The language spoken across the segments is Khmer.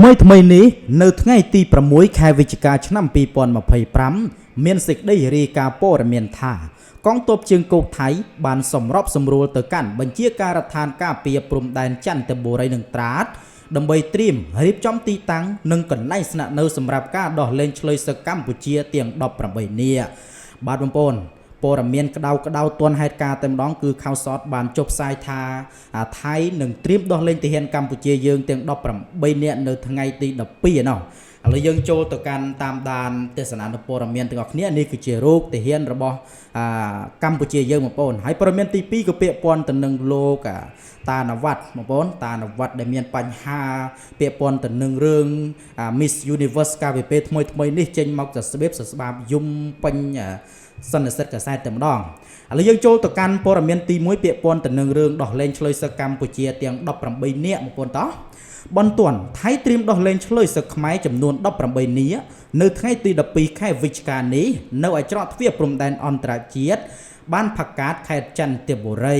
ថ្មីនេះនៅថ្ងៃទី6ខែវិច្ឆិកាឆ្នាំ2025មានសេចក្តីរាយការណ៍ព័ត៌មានថាកងទ័ពជើងគោកថៃបានសម្របសម្រួលទៅកាន់បញ្ជាការដ្ឋានការពារព្រំដែនចន្ទបុរីនិងត្រាតដើម្បីត្រៀមរៀបចំទីតាំងនិងកន្លែងស្នាក់នៅសម្រាប់ការដោះលែងឆ្លើយសឹកកម្ពុជាទាំង18នាក់បាទបងប្អូនព័ត៌មានក្តៅទាន់ហេតុការណ៍តែម្ដងគឺខៅសតបានចុះផ្សាយថាថៃនឹងត្រៀមដោះលែងទាហានកម្ពុជាយើងទាំង18នាក់នៅថ្ងៃទី12ណោះឥឡូវយើងចូលទៅកាន់តាមដានទេសនានុព័ត៌មានទាំងអស់គ្នានេះគឺជារូបទាហានរបស់កម្ពុជាយើងបងប្អូនហើយព័ត៌មានទី2ក៏ពាក់ព័ន្ធទៅនឹងលោកតាណវ៉ាត់បងប្អូនតាណវ៉ាត់ដែលមានបញ្ហាពាក់ព័ន្ធទៅនឹងរឿង Miss Universe កាលពីពេលថ្មីនេះចេញមកទៅស្បាបយំពេញសន្និសីទកាសែតតែម្ដងឥឡូវយើងចូលទៅកាន់ព័ត៌មានទី1ពាក់ព័ន្ធទៅនឹងរឿងដោះលែងឆ្លើយសឹកកម្ពុជាទាំង18នាក់បងប្អូនតោះបន្ទាន់ថៃត្រៀមដោះលែងឆ្លើយសឹកខ្មែរចំនួន18នាក់នៅថ្ងៃទី12ខែវិច្ឆិកានេះនៅឯច្រកទ្វារព្រំដែនអន្តរជាតិបានផាកាតខេត្តចន្ទបុរី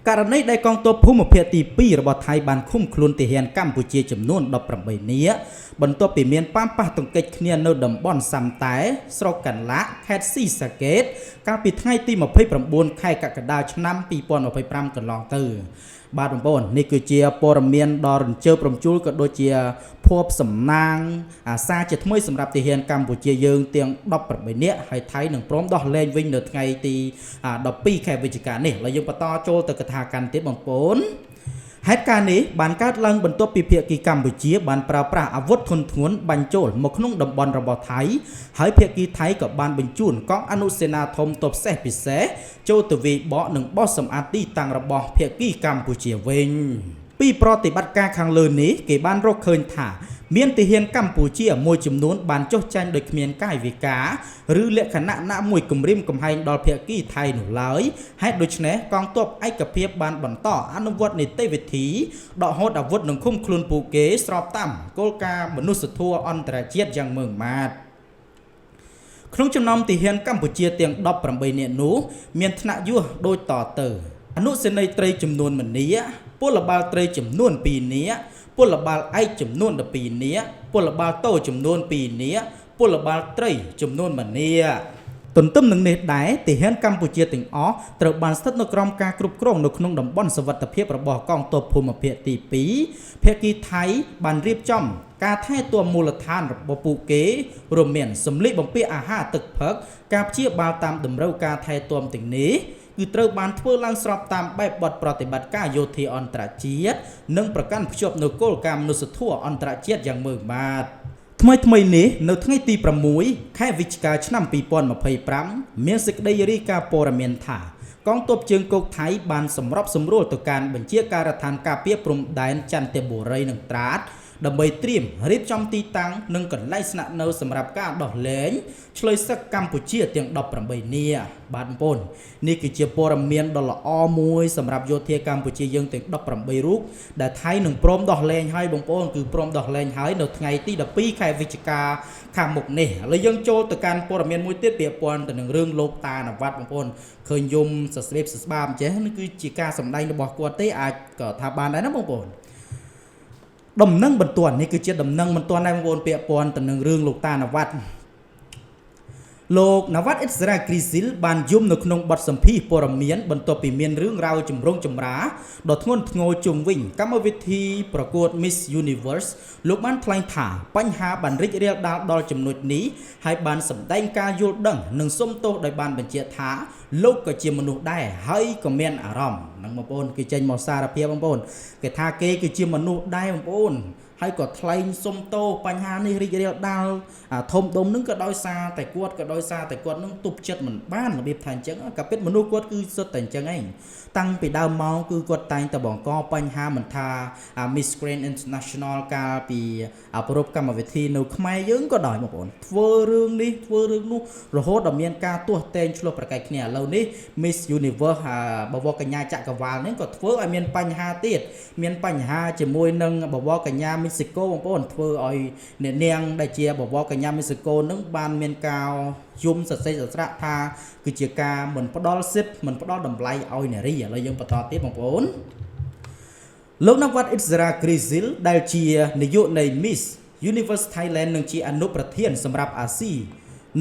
ករណីដែលកងទ័ពភូមិភាគទី2របស់ថៃបានឃុំខ្លួនទាហានកម្ពុជាចំនួន18នាក់បន្ទាប់ពីមានប៉ះទង្គិចគ្នានៅតំបន់សាំតែស្រុកកាន់ឡាក់ខេត្តស៊ីសាកេតកាលពីថ្ងៃទី29ខែកក្កដាឆ្នាំ2025កន្លងទៅបាទបងប្អូននេះគឺជាព័ត៌មានដ៏រញ្ជើបរំជួលក៏ដូចជាភ័ព្វសំណាងអាសាជាថ្មីសម្រាប់ទាហានកម្ពុជាយើងទាំង18នាក់ហើយថៃនឹងព្រមដោះលែងវិញនៅថ្ងៃទី12ខែវិច្ឆិកានេះហើយយើងបន្តចូលទៅកថាកាន់ទៀតបងប្អូនហេតុការណ៍នេះបានកើតឡើងបន្ទាប់ពីភាគីកម្ពុជាបានប្រើប្រាស់អាវុធធុនធ្ងន់បាញ់ចូលមកក្នុងតំបន់របស់ថៃហើយភាគីថៃក៏បានបញ្ជូនកងអនុសេនាធំទ័ពសេះពិសេសចូលទៅវាយបកនិងបោះសម្អាតទីតាំងរបស់ភាគីកម្ពុជាវិញពីប្រតិបត្តិការខាងលើនេះគេបានរកឃើញថាមានទាហានកម្ពុជាមួយចំនួនបានចុះចាញ់ដោយគ្មានកាយវិការឬលក្ខណៈណាមួយគំរាមកំហែងដល់ភាគីថៃនោះឡើយហេតុដូច្នេះកងទ័ពឯកភាពបានបន្តអនុវត្តនីតិវិធីដកហូតអាវុធនិងឃុំខ្លួនពួកគេស្របតាមគោលការណ៍មនុស្សធម៌អន្តរជាតិយ៉ាងម៉ឺងម៉ាត់ក្នុងចំណោមទាហានកម្ពុជាទាំង18នាក់នោះមានថ្នាក់យោះដូចតទៅអនុសេនីយ៍ត្រីចំនួន1នាក់ពលបាលត្រីចំនួន2នាក់ពលបាលឯកចំនួន12នាក់ពលបាលតូចំនួន2នាក់ពលបាលត្រីចំនួន1នាក់ទន្ទឹមនឹងនេះដែរទាហានកម្ពុជាទាំងអស់ត្រូវបានស្ថិតនៅក្រោមការគ្រប់គ្រងនៅក្នុងតំបន់សុវត្ថិភាពរបស់កងទ័ពភូមិភាគទី2ភាគីថៃបានរៀបចំការថែទាំមូលដ្ឋានរបស់ពួកគេរួមមានសម្លៀកបំពាក់អាហារទឹកផឹកការព្យាបាលតាមតម្រូវការថែទាំទាំងនេះគឺត្រូវបានធ្វើឡើងស្របតាមបែបបទប្រតិបត្តិការយោធាអន្តរជាតិនិងប្រកាន់ភ្ជាប់នូវគោលការណ៍មនុស្សធម៌អន្តរជាតិយ៉ាងម៉ឺងម៉ាត់ថ្មីនេះនៅថ្ងៃទី6ខែវិច្ឆិកាឆ្នាំ2025មានសេចក្តីរាយការណ៍ព័ត៌មានថាកងទ័ពជើងគោកថៃបានសម្របសម្រួលទៅកាន់បញ្ជាការដ្ឋានការពារព្រំដែនចន្ទបុរីនិងត្រាតដើម្បីត្រៀមរៀបចំទីតាំងនិងកន្លែងស្នាក់នៅសម្រាប់ការដោះលែងឆ្លើយសឹកកម្ពុជាទាំង18នាក់បាទបងប្អូននេះគឺជាព័ត៌មានដ៏ល្អមួយសម្រាប់យោធាកម្ពុជាយើងទាំង18រូបដែលថៃនឹងព្រមដោះលែងហើយបងប្អូនគឺព្រមដោះលែងហើយនៅថ្ងៃទី12ខែវិច្ឆិកាខាងមុខនេះឥឡូវយើងចូលទៅកាន់ព័ត៌មានមួយទៀតពាក់ព័ន្ធទៅនឹងរឿងលោកតាណវ៉ាត់បងប្អូនឃើញយំសស្លេបសស្បាមចេះនេះគឺជាការសម្ដែងរបស់គាត់ទេអាចក៏ថាបានដែរណាបងប្អូនដំណឹងបន្ទាន់នេះគឺជាដំណឹងបន្ទាន់ដែរបងប្អូនពាក់ព័ន្ធទៅនឹងរឿងលោកតាណវ៉ាត់លោកណវ៉ាត់អ៊ីស្រាគ្រីស៊ីលបានយំនៅក្នុងបទសម្ភាសន៍ព័ត៌មានបន្ទាប់ពីមានរឿងរ៉ាវចម្រូងចម្រាសដ៏ធ្ងន់ធ្ងរជុំវិញកម្មវិធីប្រកួត Miss Universe លោកបានថ្លែងថាបញ្ហាបានរីករាលដាលដល់ចំណុចនេះហើយបានសម្ដែងការយល់ដឹងនិងសុំទោសដោយបានបញ្ជាក់ថាលោកក៏ជាមនុស្សដែរហើយក៏មានអារម្មណ៍ហ្នឹងបងប្អូនគេចេញមកសារភាពបងប្អូនគេថាគេគឺជាមនុស្សដែរបងប្អូនហើយក៏ថ្លែងសុំទោសបញ្ហានេះរីករាលដាលធំដុំនឹងក៏ដោយសារតែគាត់នឹងទប់ចិត្តមិនបានរបៀបថាអញ្ចឹងក៏ពិតមនុស្សគាត់គឺសុទ្ធតែអញ្ចឹងឯងតាំងពីដើមមកគឺគាត់តែងតែបង្កបញ្ហាមិនថា Miss Grand International កាលពីប្រពកម្មវិធីនៅខ្មែរយើងក៏ដោយបងប្អូនធ្វើរឿងនេះធ្វើរឿងនោះរហូតដល់មានការទាស់ទែងឆ្លោះប្រកែកគ្នាឥឡូវនេះ Miss Universe បវរកញ្ញាចក្រវាលនេះក៏ធ្វើឲ្យមានបញ្ហាទៀតមានបញ្ហាជាមួយនឹងបវរកញ្ញាមីស៊ីកូបងប្អូនធ្វើឲ្យអ្នកនាងដែលជាបវរកញ្ញាមីស៊ីកូនឹងបានមានការយំសរសេរសស្រាក់ថាគឺជាការមិនផ្ដល់សិទ្ធិមិនផ្ដល់តម្លៃឲ្យនារីឥឡូវយើងបន្តទៀតបងប្អូន លោកនវត្តអ៊ីស្រាគ្រីស៊ីលដែលជានាយកនៃ Miss Universe Thailand នឹងជាអនុប្រធានសម្រាប់អាស៊ី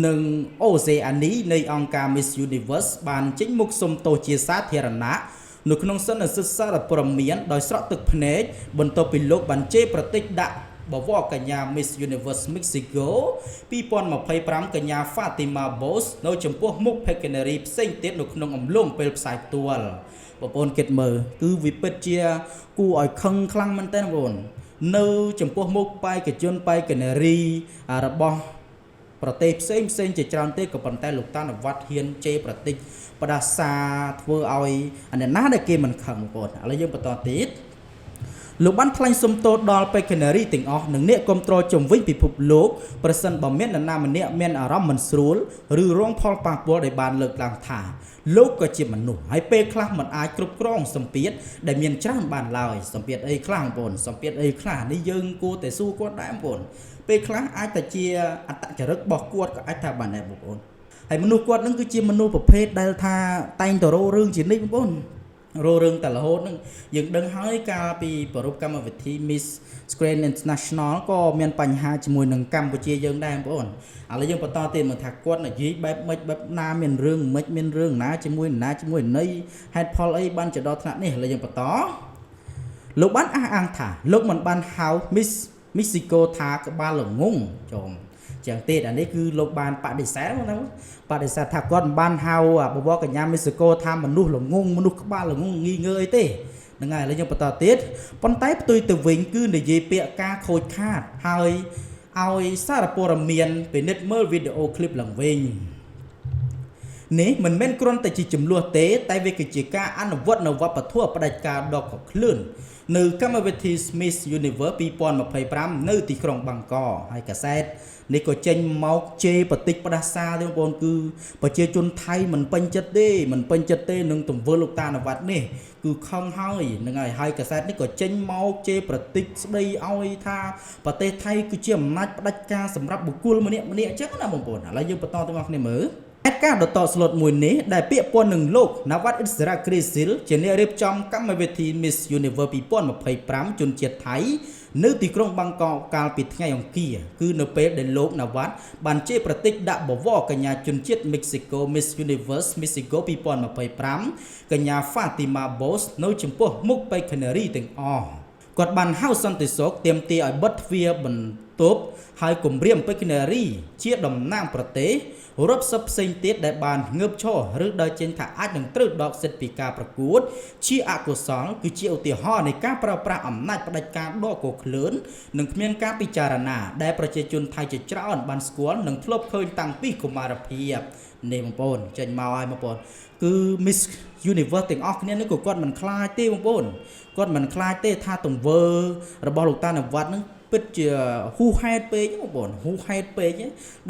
និងអូសេអានីនៃអង្គការ Miss Universe បានចេញមុខសុំទោសជាសាធារណៈនៅក្នុងសន្និសីទសារព័ត៌មានដោយស្រក់ទឹកភ្នែកបន្ទាប់ពីលោកបានជេរប្រតិចដាក់បវរកញ្ញា Miss Universe Mexico 2025កញ្ញា Fatima Bos នៅចំពោះមុខ Peccanary ផ្សេងទៀតនៅក្នុងអំឡុងពេលផ្សាយផ្ទាល់បងប្អូនគិតមើលគឺវាពិតជាគួរឲ្យខឹងខ្លាំងមែនតើបងប្អូននៅចំពោះមុខបេក្ខជន Peccanary របស់ប្រទេសផ្សេងជាច្រើនទេក៏ប៉ុន្តែលោកតានវត្តហ៊ានជេរប្រតិចបដាសាធ្វើឲ្យអ្នកណាដែលគេមិនខឹងបងប្អូនឥឡូវយើងបន្តទៀតលោកបានថ្លែងសុំទោសដល់ Peccanary ទាំងអស់និងអ្នកគ្រប់គ្រងជំវិញពិភពលោកប្រសិនបើមាននរណាម្នាក់មានអារម្មណ៍មិនស្រួលឬរងផលប៉ះពាល់ដែលបានលើកឡើងថាលោកក៏ជាមនុស្សហើយពេលខ្លះមិនអាចគ្រប់គ្រងសម្ពាធដែលមានច្រើនបានឡើយសម្ពាធអីខ្លះបងប្អូនសម្ពាធអីខ្លះនេះយើងគួរតែសួរគាត់ដែរបងប្អូនពេលខ្លះអាចតែជាអត្តចរិតរបស់គាត់ក៏អាចថាបានដែរបងប្អូនហើយមនុស្សគាត់នឹងគឺជាមនុស្សប្រភេទដែលថាតែងតរោរឿងជានិច្ចបងប្អូនរោរឿងតែរហូតនឹងយើងដឹងហើយកាលពីប្រពៃកម្មវិធី Miss Grand International ក៏មានបញ្ហាជាមួយនឹងកម្ពុជាយើងដែរបងប្អូនឥឡូវយើងបន្តទៀតមកថាគាត់និយាយបែបម៉េចបែបណាមានរឿងម៉េចមានរឿងណាជាមួយនៃហេតុផលអីបានទៅដល់ថ្នាក់នេះឥឡូវយើងបន្តលោកបានអះអាងថាលោកមិនបានហៅ Miss Mexico ថាក្បាលល្ងងចំចឹងទៀតអានេះគឺលោកបានបដិសេធណាបដិសេធថាគាត់មិនបានហៅបវរកញ្ញា Mexico ថាមនុស្សល្ងងមនុស្សក្បាលល្ងងងីងើអីទេហ្នឹងហើយឥឡូវយើងបន្តទៀតប៉ុន្តែផ្ទុយទៅវិញគឺនិយាយពាក្យការខូចខាតហើយឲ្យសារព័ត៌មានពិនិត្យមើលវីដេអូឃ្លីបឡើងវិញនេះមិនមែនគ្រាន់តែជាចំនួនទេតែវាគឺជាការអនុវត្តនៅវប្បធម៌ផ្ដាច់ការដ៏ខុសឃ្លឿននៅកម្មវិធី Miss Universe 2025នៅទីក្រុងបាងកកហើយកសែតនេះក៏ចេញមកជេរបន្តិចផ្ដាសាទេបងប្អូនគឺប្រជាជនថៃមិនពេញចិត្តទេនឹងទង្វើលោកតានវត្តនេះគឺខឹងហើយនឹងហើយកសែតនេះក៏ចេញមកជេរប្រតិចស្ដីឲ្យថាប្រទេសថៃគឺជាអំណាចផ្ដាច់ការសម្រាប់បុគ្គលម្នាក់អញ្ចឹងណាបងប្អូនឥឡូវយើងបន្តទាំងអស់គ្នាមើលហេតុការណ៍ដ៏តស្លុតមួយនេះដែលពាក់ព័ន្ធនឹងលោកនវត្តអ៊ីស្រាគ្រីស៊ីលជាអ្នករៀបចំកម្មវិធី Miss Universe 2025ជនជាតិថៃនៅទីក្រុងបាងកកកាលពីថ្ងៃអង្គារគឺនៅពេលដែលលោកនវត្តបានជេរប្រតិចដាក់បវរកញ្ញាជនជាតិ Mexico Miss Universe Mexico 2025កញ្ញា Fatima Bos នៅចំពោះមុខ Peccanary ទាំងអស់គាត់បានហៅសន្តិសុខទាមទារឲ្យបិទទ្វារបន្ទប់ហើយគម្រាម Peccanary ជាតំណាងប្រទេសរាប់សិបផ្សេងទៀតដែលបានងើបឈរឬដើរចេញថាអាចនឹងត្រូវដកសិទ្ធិពីការប្រកួតជាអកុសលគឺជាឧទាហរណ៍នៃការប្រើប្រាស់អំណាចផ្ដាច់ការដ៏កឃ្លឿននិងគ្មានការពិចារណាដែលប្រជាជនថៃជាច្រើនបានស្គាល់និងធ្លាប់ឃើញតាំងពីកុមារភាពនេះបងប្អូនចេញមកហើយបងប្អូនគឺ Miss Universe ទាំងអស់គ្នានេះក៏គាត់មិនខ្លាចទេបងប្អូនគាត់មិនខ្លាចទេថាទង្វើរបស់លោកតានវត្តនឹងពិតជាហ៊ូហេតុពេកបងប្អូនហ៊ូហេតុពេក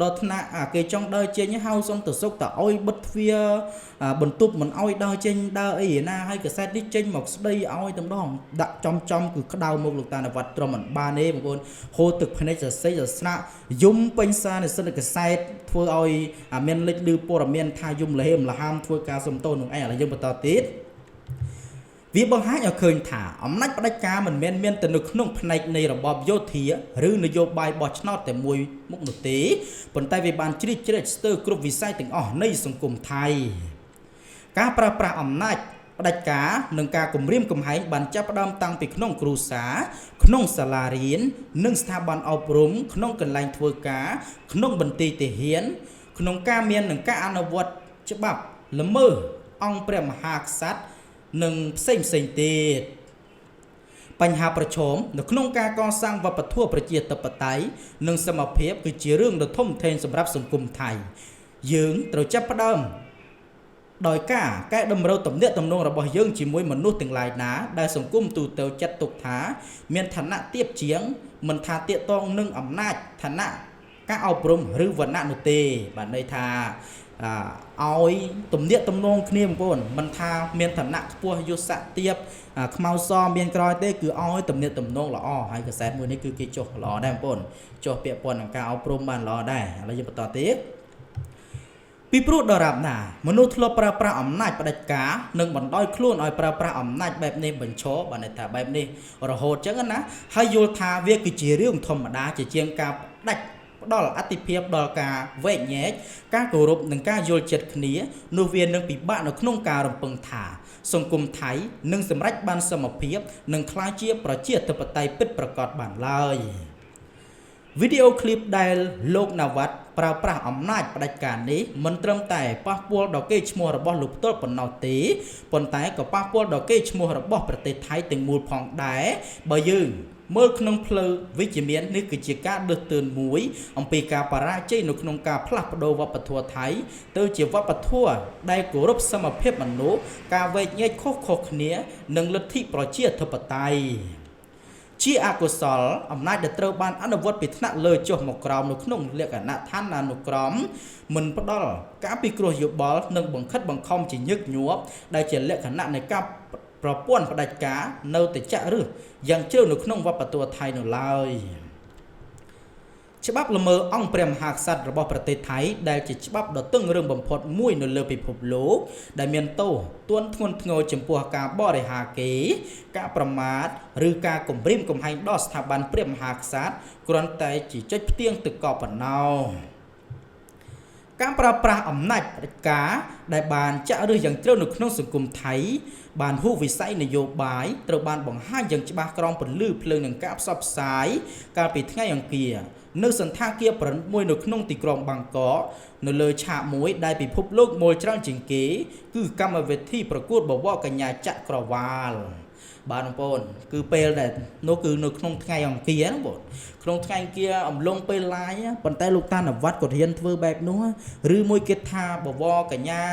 ដល់ថ្នាក់គេចង់ដើរចេញហៅសន្តិសុខតើអុយបិទទ្វារបន្ទប់មិនអុយដើរចេញដើរអីណាហើយកសែតនេះចេញមកស្ដីអុយតែម្ដងដាក់ចំគឺក្តៅមកលោកតានវត្តត្រឹមមិនបានទេបងប្អូនហូរទឹកភ្នែកសរសេរស្នាក់យំពេញសារនិស្សិតកសែតធ្វើឲ្យមានលេចឮព័ត៌មានថាយំលហេមលហាមធ្វើការសំទោសនឹងឯងឥឡូវយើងបន្តទៀតវាបង្ហាញឲ្យឃើញថាអំណាចផ្ដាច់ការមិនមែនមានតែនៅក្នុងផ្នែកនៃរបបយោធាឬនយោបាយបោះឆ្នោតតែមួយមុខនោះទេប៉ុន្តែវាបានជ្រៀតជ្រែកស្ទើរគ្រប់វិស័យទាំងអស់នៃសង្គមថៃការប្រើប្រាស់អំណាចផ្ដាច់ការនិងការគំរាមកំហែងបានចាប់ផ្ដើមតាំងពីក្នុងគ្រួសារក្នុងសាលារៀននិងស្ថាប័នអប់រំក្នុងកន្លែងធ្វើការក្នុងបន្ទាយទាហានក្នុងការមាននិងការអនុវត្តច្បាប់ល្មើសអង្គព្រះមហាក្សត្រនិងផ្សេងទៀតបញ្ហាប្រឈមនៅក្នុងការកសាងវប្បធម៌ប្រជាធិបតេយ្យនិងសមភាពគឺជារឿងដ៏ធំធេងសម្រាប់សង្គមថៃយើងត្រូវចាប់ផ្ដើមដោយការកែតម្រូវទំនាក់ទំនងរបស់យើងជាមួយមនុស្សទាំងឡាយណាដែលសង្គមទូទៅចាត់ទុកថាមានឋានៈទាបជាងមិនថាទាក់ទងនឹងអំណាចឋានៈការអប់រំឬវណ្ណៈនោះទេបានន័យថាឲ្យទំនាក់ទំនងគ្នាបងប្អូនមិនថាមានឋានៈខ្ពស់យស័ក្តិទាបខ្មៅសមានក្រោយទេគឺឲ្យទំនាក់ទំនងល្អហើយកសែតមួយនេះគឺគេចុះល្អដែរបងប្អូនចុះពាក់ព័ន្ធនឹងការអប់រំបានល្អដែរឥឡូវយើងបន្តទៀត ពីព្រោះដរាបណាមនុស្សធ្លាប់ប្រើប្រាស់អំណាចផ្ដាច់ការនិងបណ្ដោយខ្លួនឲ្យប្រើប្រាស់អំណាចបែបនេះបញ្ឈរបានន័យថាបែបនេះរហូតចឹងណាហើយយល់ថាវាគឺជារឿងធម្មតាជាជាងការផ្ដាច់ផ្ដល់អតិភិបដល់ការវែកញែកការគោរពនិងការយល់ចិត្តគ្នានោះវានឹងពិបាកនៅក្នុងការរំពឹងថាសង្គមថៃនឹងសម្រេចបានសមភាពនិងក្លាយជាប្រជាធិបតេយ្យពិតប្រាកដបានឡើយវីដេអូឃ្លីបដែលលោកណាវ៉ាត់ប្រើប្រាស់អំណាចផ្ដាច់ការនេះមិនត្រឹមតែប៉ះពាល់ដល់កេរ្តិ៍ឈ្មោះរបស់លោកផ្ទាល់ប៉ុណ្ណោះទេប៉ុន្តែក៏ប៉ះពាល់ដល់កេរ្តិ៍ឈ្មោះរបស់ប្រទេសថៃទាំងមូលផងដែរបើយើងមើលក្នុងផ្លូវវិជ្ជមាននេះគឺជាការលើកទឿនមួយអំពីការបរាជ័យនៅក្នុងការផ្លាស់ប្ដូរវប្បធម៌ថៃទៅជាវប្បធម៌ដែលគោរពសមភាពមនុស្សការវែកញែកខុសៗគ្នានិងលទ្ធិប្រជាធិបតេយ្យជាអកុសលអំណាចដែលត្រូវបានអនុវត្តពីថ្នាក់លើចុះមកក្រោមនៅក្នុងលក្ខណៈឋានានុក្រមមិនផ្ដល់ការពិគ្រោះយោបល់និងបង្ខិតបង្ខំជាញឹកញាប់ដែលជាលក្ខណៈនៃការប្រព័ន្ធផ្ដាច់ការនៅតែចាក់ឫសយ៉ាងជ្រៅនៅក្នុងវប្បធម៌ថៃនៅឡើយច្បាប់ល្មើអង្គព្រះមហាក្សត្ររបស់ប្រទេសថៃដែលជាច្បាប់ដ៏តឹងរ៉ឹងបំផុតមួយនៅលើពិភពលោកដែលមានទោសទណ្ឌធ្ងន់ធ្ងរចំពោះការបរិហាគេការប្រមាថឬការគំរាមកំហែងដល់ស្ថាប័នព្រះមហាក្សត្រគ្រាន់តែជាចុចផ្ទៀងទឹកកកប៉ុណ្ណោះការប្រើប្រាស់អំណាចផ្ដាច់ការដែលបានចាក់ឫសយ៉ាងជ្រៅនៅក្នុងសង្គមថៃបានហួសវិស័យនយោបាយត្រូវបានបង្ហាញយ៉ាងច្បាស់ក្រោមពន្លឺភ្លើងនឹងការផ្សព្វផ្សាយកាលពីថ្ងៃអង្គារនៅសន្តាគារប្រណិតមួយនៅក្នុងទីក្រុងបាងកកនៅលើឆាកមួយដែលពិភពលោកមូលច្រើនជាងគេគឺកម្មវិធីប្រកួតបវរកញ្ញាចក្រវាលបាទបងប្អូនគឺពេលដែលនោះគឺនៅក្នុងថ្ងៃអង្គារណាបងក្នុងថ្ងៃអង្គារអំឡុងពេលឡាយប៉ុន្តែលោកតានវត្តក៏រៀនធ្វើបែបនោះឬមួយគេថាបវរកញ្ញា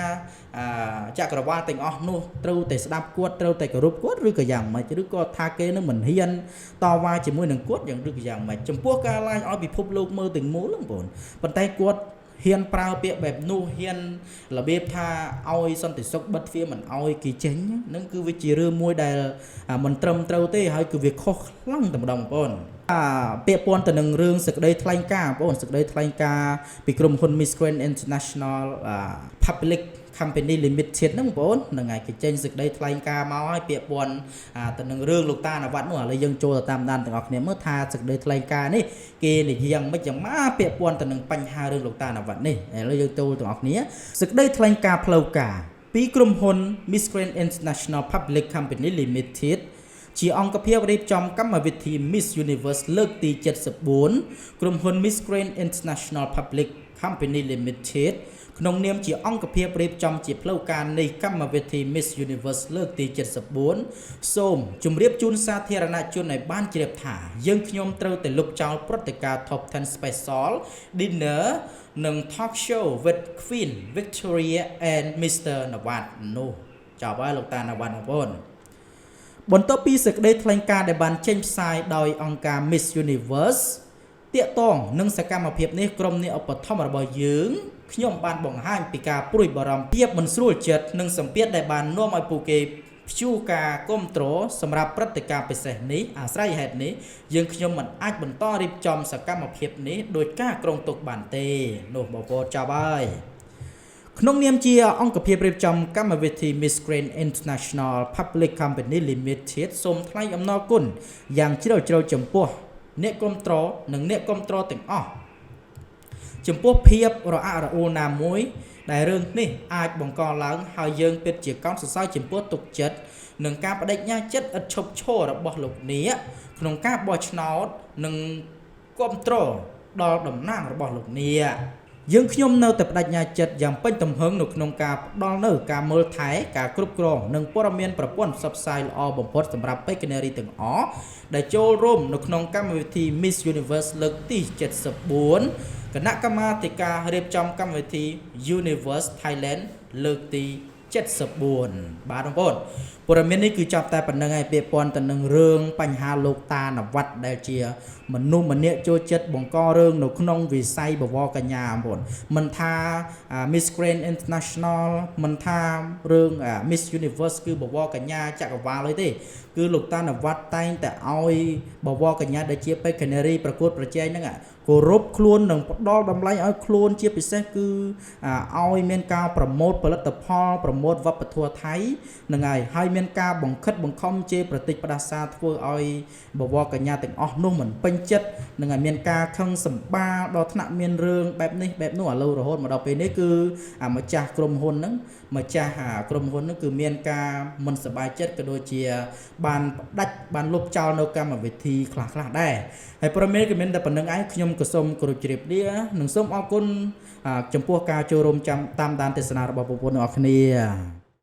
ចក្រវាលទាំងអស់នោះត្រូវតែស្ដាប់គាត់ត្រូវតែគោរពគាត់ឬក៏យ៉ាងម៉េចឬក៏ថាគេនឹងមិនហ៊ានតវ៉ាជាមួយនឹងគាត់យ៉ាងឬក៏យ៉ាងម៉េចចំពោះការឡាយឲ្យពិភពលោកមើលទាំងមូលហ្នឹងបងប៉ុន្តែគាត់ហ៊ានប្រើពាក្យបែបនោះហ៊ានរបៀបថាឲ្យសន្តិសុខបិទទ្វារមិនឲ្យគេចេញហ្នឹងគឺវាជារឿងមួយដែលមិនត្រឹមត្រូវទេហើយគឺវាខុសខ្លាំងតែម្ដងបងប្អូនពាក្យព័ន្ធទៅនឹងរឿងសេចក្តីថ្លែងការណ៍បងប្អូនសេចក្តីថ្លែងការណ៍ពីក្រុមហ៊ុន Miss Grand International Public Company Limited ហ្នឹងបងប្អូនហ្នឹងហើយគេចេញសេចក្តីថ្លែងការណ៍មកឲ្យពាក្យព័ន្ធទៅនឹងរឿងលោកតានវត្តនោះឥឡូវយើងចូលទៅតាមដានទាំងអស់គ្នាមើលថាសេចក្តីថ្លែងការណ៍នេះគេនិយាយយ៉ាងម៉េចយ៉ាងម៉ាពាក្យព័ន្ធទៅនឹងបញ្ហារឿងលោកតានវត្តនេះឥឡូវយើងចូលទាំងអស់គ្នាសេចក្តីថ្លែងការណ៍ផ្លូវការពីក្រុមហ៊ុន Miss Grand International Public Company Limited ជាអង្គភាពរៀបចំកម្មវិធី Miss Universe លើកទី74ក្រុមហ៊ុន Miss Grand International Public Company Limited ក្នុងនាមជាអង្គភាពរៀបចំជាផ្លូវការនៃកម្មវិធី Miss Universe លើកទី74សូមជម្រាបជូនសាធារណជនឲ្យបានជ្រាបថាយើងខ្ញុំត្រូវតែលុបចោលព្រឹត្តិការណ៍ Top 10 Special Dinner និង Talk Show with Queen Victoria and Mr. Nawat នោះចប់ហើយលោកតានវត្តបងប្អូនបន្ទាប់ពីសេចក្តីថ្លែងការណ៍ដែលបានចេញផ្សាយដោយអង្គការ Miss Universe តាក់ទងនឹងសកម្មភាពនេះក្រុមអ្នកឧបត្ថម្ភរបស់យើងខ្ញុំបានបង្ហាញពីការព្រួយបារម្ភភាពមិនស្រួលចិត្តនិងសម្ពាធដែលបាននាំឲ្យពួកគេព្យួរការគ្រប់គ្រងសម្រាប់ព្រឹត្តិការណ៍ពិសេសនេះអាស្រ័យហេតុនេះយើងខ្ញុំមិនអាចបន្តរៀបចំសកម្មភាពនេះដោយការគ្រោងទុកបានទេនោះបងប្អូនចាប់ហើយក្នុងនាមជាអង្គភាពរៀបចំកម្មវិធី Miss Grand International Public Company Limited សូមថ្លែងអំណរគុណយ៉ាងជ្រាលជ្រៅចំពោះអ្នកគ្រប់គ្រងនិងអ្នកគ្រប់គ្រងទាំងអស់ចំពោះភាពរអាក់រអួលណាមួយដែលរឿងនេះអាចបង្កឡើងហើយយើងពិតជាកោតសរសើរចំពោះទុកចិត្តនិងការបដិញ្ញាចិត្តឥតឈប់ឈររបស់លោកអ្នកក្នុងការបោះឆ្នោតនិងគ្រប់គ្រងដល់តំណាងរបស់លោកអ្នកយើងខ្ញុំនៅតែបដិញ្ញាចិត្តយ៉ាងពេញទំហឹងនៅក្នុងការផ្ដល់នូវការមើលថែការគ្រប់គ្រងនិងព័ត៌មានប្រព័ន្ធផ្សព្វផ្សាយល្អបំផុតសម្រាប់បេក្ខនារីទាំងអស់ដែលចូលរួមនៅក្នុងកម្មវិធី Miss Universe លើកទី74គណៈកម្មាធិការរៀបចំកម្មវិធី Universe Thailand លើកទី74បាទបងប្អូន ព័ត៌មាននេះគឺចាប់តែប៉ុណ្្នឹងឯងពាក់ព័ន្ធទៅនឹងរឿងបញ្ហាលោកតានវត្តដែលជាមនុស្សម្នាក់ចូលចិត្តបង្ករឿងនៅក្នុងវិស័យបវរកញ្ញាបងមិនថា Miss Grand International មិនថារឿង Miss Universe គឺបវរកញ្ញាចក្រវាលទេគឺលោកតានវត្តតែងតែឲ្យបវរកញ្ញាដែលជាបេក្ខនារីប្រកួតប្រជែងហ្នឹងគោរពខ្លួននិងផ្ដល់តម្លៃឲ្យខ្លួនជាពិសេសគឺឲ្យមានការប្រម៉ូទផលិតផលប្រម៉ូទវប្បធម៌ថៃហ្នឹងហើយមានការបង្ខិតបង្ខំជេរប្រតិចផ្ដាសាធ្វើឲ្យបវរកញ្ញាទាំងអស់នោះមិនពេញចិត្តនឹងឲ្យមានការខឹងសម្បាដល់ថ្នាក់មានរឿងបែបនេះបែបនោះឥឡូវរហូតមកដល់ពេលនេះគឺម្ចាស់ក្រុមហ៊ុនហ្នឹងម្ចាស់ក្រុមហ៊ុនហ្នឹងគឺមានការមិនសប្បាយចិត្តក៏ដូចជាបានផ្ដាច់បានលុបចោលនៅកម្មវិធីខ្លះៗដែរហើយព័ត៌មានគឺមានតែប៉ុណ្្នឹងឯងខ្ញុំក៏សូមគោរពជ្រាបលានិងសូមអរគុណចំពោះការចូលរួមតាមដានទស្សនារបស់បងប្អូនទាំងអស់គ្នា